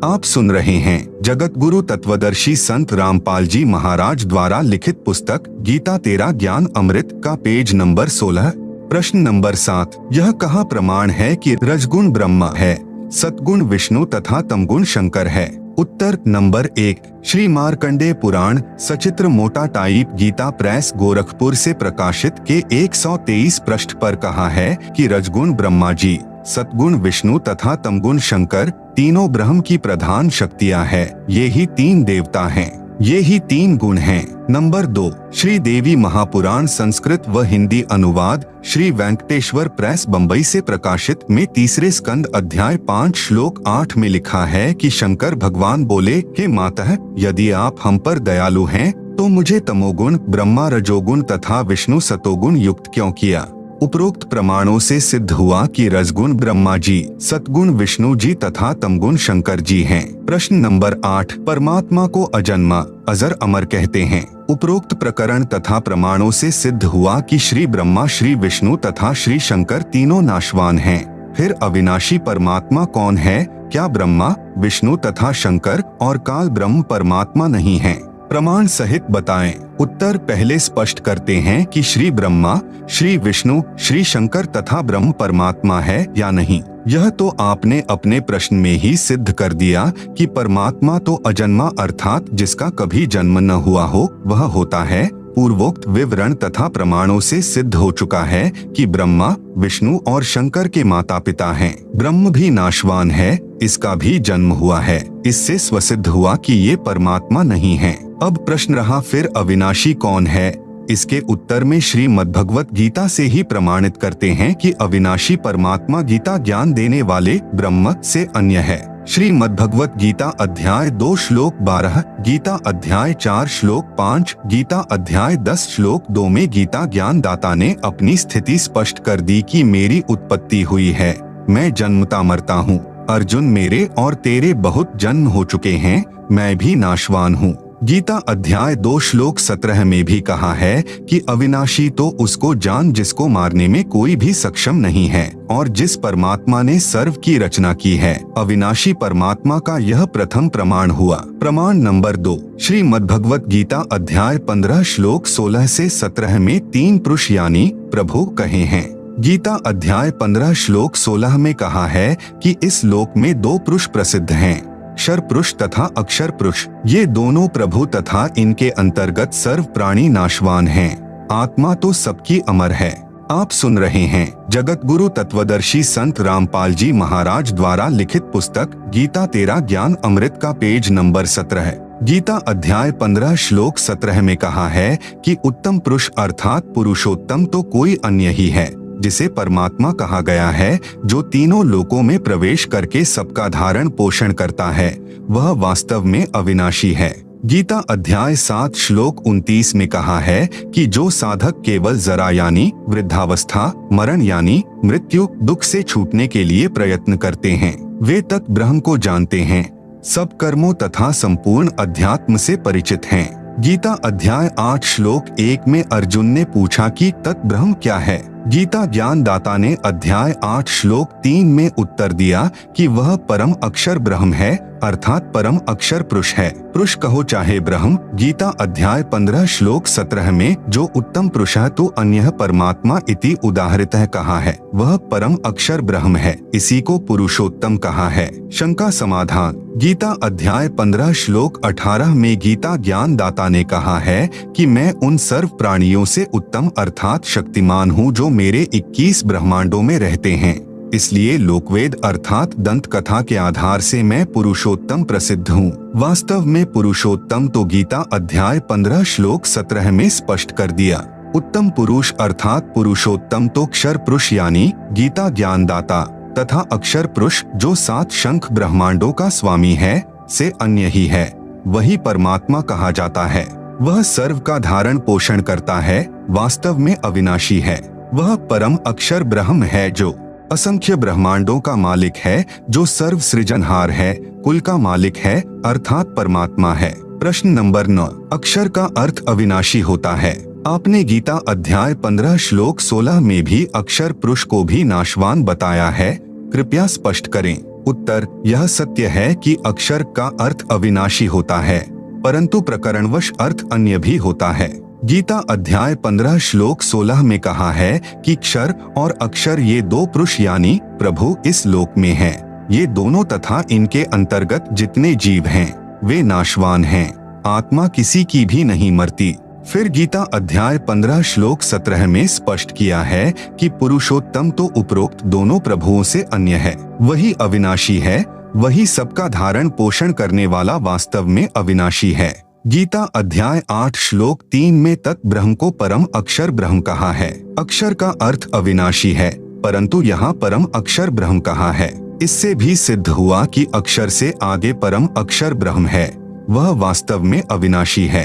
आप सुन रहे हैं जगत गुरु तत्वदर्शी संत रामपाल जी महाराज द्वारा लिखित पुस्तक गीता तेरा ज्ञान अमृत का पेज नंबर 16। प्रश्न नंबर 7। यह कहाँ प्रमाण है कि रजगुण ब्रह्मा है, सतगुण विष्णु तथा तमगुण शंकर है? उत्तर नंबर 1। श्री मार्कंडेय पुराण सचित्र मोटा टाइप गीता प्रेस गोरखपुर से प्रकाशित के 123 पृष्ठ पर कहा है कि रजगुण ब्रह्मा जी, सतगुण विष्णु तथा तमगुण शंकर तीनों ब्रह्म की प्रधान शक्तियां हैं। ये ही 3 देवता हैं, ये ही 3 गुण हैं। नंबर 2। श्री देवी महापुराण संस्कृत व हिंदी अनुवाद श्री वेंकटेश्वर प्रेस बम्बई से प्रकाशित में 3 स्कंद अध्याय 5 श्लोक 8 में लिखा है कि शंकर भगवान बोले कि मातः यदि आप हम पर दयालु हैं तो मुझे तमोगुण ब्रह्मा रजोगुण तथा विष्णु सतोगुण युक्त क्यों किया? उपरोक्त प्रमाणों से सिद्ध हुआ कि रजगुण ब्रह्मा जी, सतगुण विष्णु जी तथा तमगुण शंकर जी हैं। प्रश्न नंबर 8। परमात्मा को अजन्मा अजर अमर कहते हैं। उपरोक्त प्रकरण तथा प्रमाणों से सिद्ध हुआ कि श्री ब्रह्मा, श्री विष्णु तथा श्री शंकर तीनों नाशवान हैं। फिर अविनाशी परमात्मा कौन है? क्या ब्रह्मा, विष्णु तथा शंकर और काल ब्रह्म परमात्मा नहीं हैं? प्रमाण सहित बताएं। उत्तर पहले स्पष्ट करते हैं कि श्री ब्रह्मा, श्री विष्णु, श्री शंकर तथा ब्रह्म परमात्मा है या नहीं। यह तो आपने अपने प्रश्न में ही सिद्ध कर दिया कि परमात्मा तो अजन्मा अर्थात जिसका कभी जन्म न हुआ हो वह होता है। पूर्वोक्त विवरण तथा प्रमाणों से सिद्ध हो चुका है कि ब्रह्मा, विष्णु और शंकर के माता पिता हैं। ब्रह्म भी नाशवान है, इसका भी जन्म हुआ है। इससे स्वसिद्ध हुआ कि ये परमात्मा नहीं है। अब प्रश्न रहा फिर अविनाशी कौन है? इसके उत्तर में श्रीमद्भगवत गीता से ही प्रमाणित करते हैं कि अविनाशी परमात्मा गीता ज्ञान देने वाले ब्रह्म से अन्य है। श्रीमद्भगवत गीता अध्याय 2 श्लोक 12, गीता अध्याय 4 श्लोक 5, गीता अध्याय 10 श्लोक 2 में गीता ज्ञान दाता ने अपनी स्थिति स्पष्ट कर दी कि मेरी उत्पत्ति हुई है, मैं जन्मता मरता हूँ। अर्जुन, मेरे और तेरे बहुत जन्म हो चुके हैं, मैं भी नाशवान हूँ। गीता अध्याय 2 श्लोक 17 में भी कहा है कि अविनाशी तो उसको जान जिसको मारने में कोई भी सक्षम नहीं है और जिस परमात्मा ने सर्व की रचना की है। अविनाशी परमात्मा का यह प्रथम प्रमाण हुआ। प्रमाण नंबर 2। श्रीमद्भगवत गीता अध्याय 15 श्लोक 16 से 17 में 3 पुरुष यानी प्रभु कहे हैं। गीता अध्याय 15 श्लोक 16 में कहा है कि इस लोक में 2 पुरुष प्रसिद्ध हैं, क्षर पुरुष तथा अक्षर पुरुष। ये दोनों प्रभु तथा इनके अंतर्गत सर्व प्राणी नाशवान हैं। आत्मा तो सबकी अमर है। आप सुन रहे हैं जगत गुरु तत्वदर्शी संत रामपाल जी महाराज द्वारा लिखित पुस्तक गीता तेरा ज्ञान अमृत का पेज नंबर 17 है। गीता अध्याय 15 श्लोक 17 में कहा है कि उत्तम पुरुष अर्थात पुरुषोत्तम तो कोई अन्य ही है, जिसे परमात्मा कहा गया है, जो तीनों लोकों में प्रवेश करके सबका धारण पोषण करता है, वह वास्तव में अविनाशी है। गीता अध्याय 7 श्लोक 29 में कहा है कि जो साधक केवल जरा यानी वृद्धावस्था, मरण यानी मृत्यु, दुख से छूटने के लिए प्रयत्न करते हैं, वे तत् ब्रह्म को जानते हैं, सब कर्मों तथा संपूर्ण अध्यात्म से परिचित हैं। गीता अध्याय 8 श्लोक 1 में अर्जुन ने पूछा कि तत् ब्रह्म क्या है? गीता ज्ञान दाता ने अध्याय 8 श्लोक 3 में उत्तर दिया कि वह परम अक्षर ब्रह्म है, अर्थात परम अक्षर पुरुष है। पुरुष कहो चाहे ब्रह्म। गीता अध्याय 15 श्लोक 17 में जो उत्तम पुरुष है तो अन्य परमात्मा इति उदाहृतः कहा है, वह परम अक्षर ब्रह्म है, इसी को पुरुषोत्तम कहा है। शंका समाधान। गीता अध्याय 15 श्लोक 18 में गीता ज्ञान दाता ने कहा है कि मैं उन सर्व प्राणियों से उत्तम अर्थात शक्तिमान हूँ जो मेरे 21 ब्रह्मांडों में रहते हैं, इसलिए लोकवेद अर्थात दंत कथा के आधार से मैं पुरुषोत्तम प्रसिद्ध हूँ। वास्तव में पुरुषोत्तम तो गीता अध्याय 15 श्लोक 17 में स्पष्ट कर दिया। उत्तम पुरुष अर्थात पुरुषोत्तम तो क्षर पुरुष यानी गीता ज्ञानदाता तथा अक्षर पुरुष जो 7 शंख ब्रह्मांडों का स्वामी है से अन्य ही है, वही परमात्मा कहा जाता है। वह सर्व का धारण पोषण करता है, वास्तव में अविनाशी है। वह परम अक्षर ब्रह्म है जो असंख्य ब्रह्मांडों का मालिक है, जो सर्व सृजनहार है, कुल का मालिक है, अर्थात परमात्मा है। प्रश्न नंबर 9। अक्षर का अर्थ अविनाशी होता है। आपने गीता अध्याय 15 श्लोक 16 में भी अक्षर पुरुष को भी नाशवान बताया है, कृपया स्पष्ट करें। उत्तर, यह सत्य है कि अक्षर का अर्थ अविनाशी होता है, परंतु प्रकरणवश अर्थ अन्य भी होता है। गीता अध्याय 15 श्लोक 16 में कहा है कि क्षर और अक्षर ये दो पुरुष यानी प्रभु इस लोक में हैं। ये दोनों तथा इनके अंतर्गत जितने जीव हैं वे नाशवान हैं, आत्मा किसी की भी नहीं मरती। फिर गीता अध्याय 15 श्लोक 17 में स्पष्ट किया है कि पुरुषोत्तम तो उपरोक्त दोनों प्रभुओं से अन्य है, वही अविनाशी है, वही सबका धारण पोषण करने वाला वास्तव में अविनाशी है। गीता अध्याय 8 श्लोक 3 में तत् ब्रह्म को परम अक्षर ब्रह्म कहा है। अक्षर का अर्थ अविनाशी है, परंतु यहाँ परम अक्षर ब्रह्म कहा है। इससे भी सिद्ध हुआ कि अक्षर से आगे परम अक्षर ब्रह्म है, वह वास्तव में अविनाशी है।